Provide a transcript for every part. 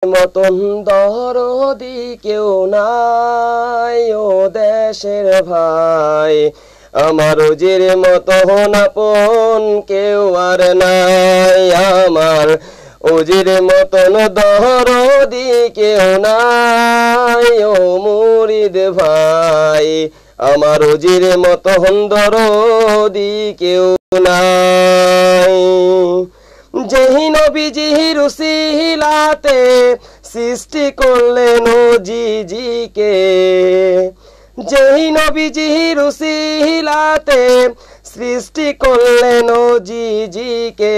মতন দরদি কেউ নাই ও দেশের ভাই, আমার ওজির মতন আপন কেউ আর নাই। আমার ওজির মতন দরদি কেউ নাই ও মুরিদ ভাই, আমার ওজির মতন দরদি কেউ নাই। যেই নবীজির উসিলাতে সৃষ্টি করলেন ওজিজিকে, যেই নবীজির উসিলাতে সৃষ্টি করলেন ওজিজিকে,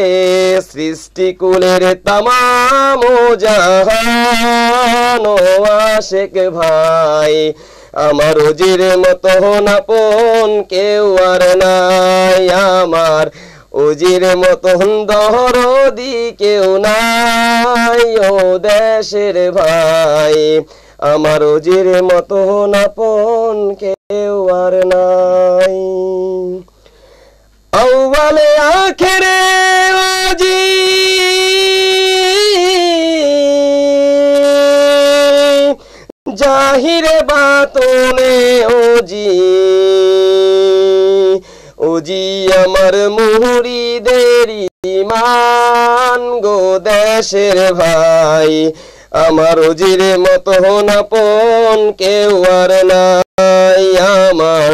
সৃষ্টি কুলের তামাম জাহান ও আশেক ভাই, আমার ওজির মতন আপন কেউ আর নাই। আমার ওজির মতন দরদি কেউ নাই ও দেশের ভাই, আমার ওজির মতন আপন কেউ আর নাই। আউয়ালে আখেরে ওজি জাহিরে বাতনে ওজি, ওজি আমার মুরিদের ঈমান গো দেশের ভাই, আমার ওজির মতন আপন কেউ আর নাই। আমার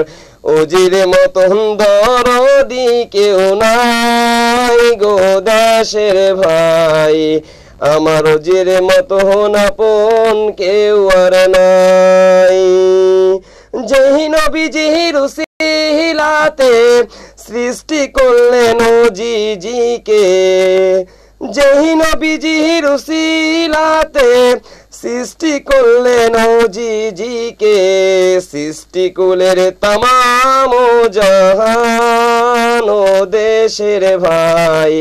ওজির মতন দরদি কেউ নাই গো দেশের ভাই, আমার ওজির মতন আপন কেউ আর নাই। যেই নবীজির উসিলাতে সৃষ্টি করলেন ওজিজিকে, যেই নবীজির উসিলাতে সৃষ্টি করলেন ওজিজিকে, সৃষ্টি কুলের তামাম জাহান ও দেশের ভাই,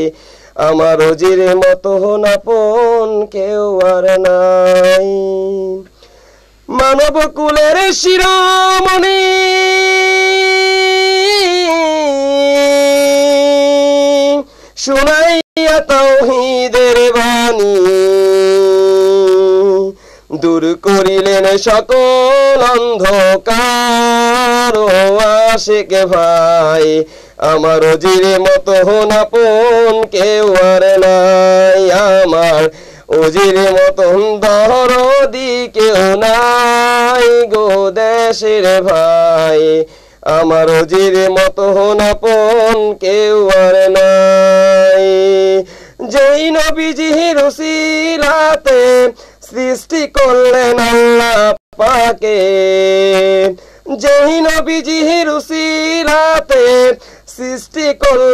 আমার ওজির মতন আপন কেউ আর নাই। মানব কুলের শিরোমণি শুনাইয়া তাওহীদের বাণী, দূর করিলেন সকল অন্ধকার ও আশিক ভাই, আমার ওজির মতন আপন কেউ আর নাই। আমার ওজির মতন দরদি কেউ নাই গো দেশের ভাই, আমার ওজির মতন আপন কেউ আর নাই। যেই নবীজির উসিলাতে সৃষ্টি করলেন আল্লাহ পাকে, যেই নবীজির উসিলাতে সৃষ্টি করলেন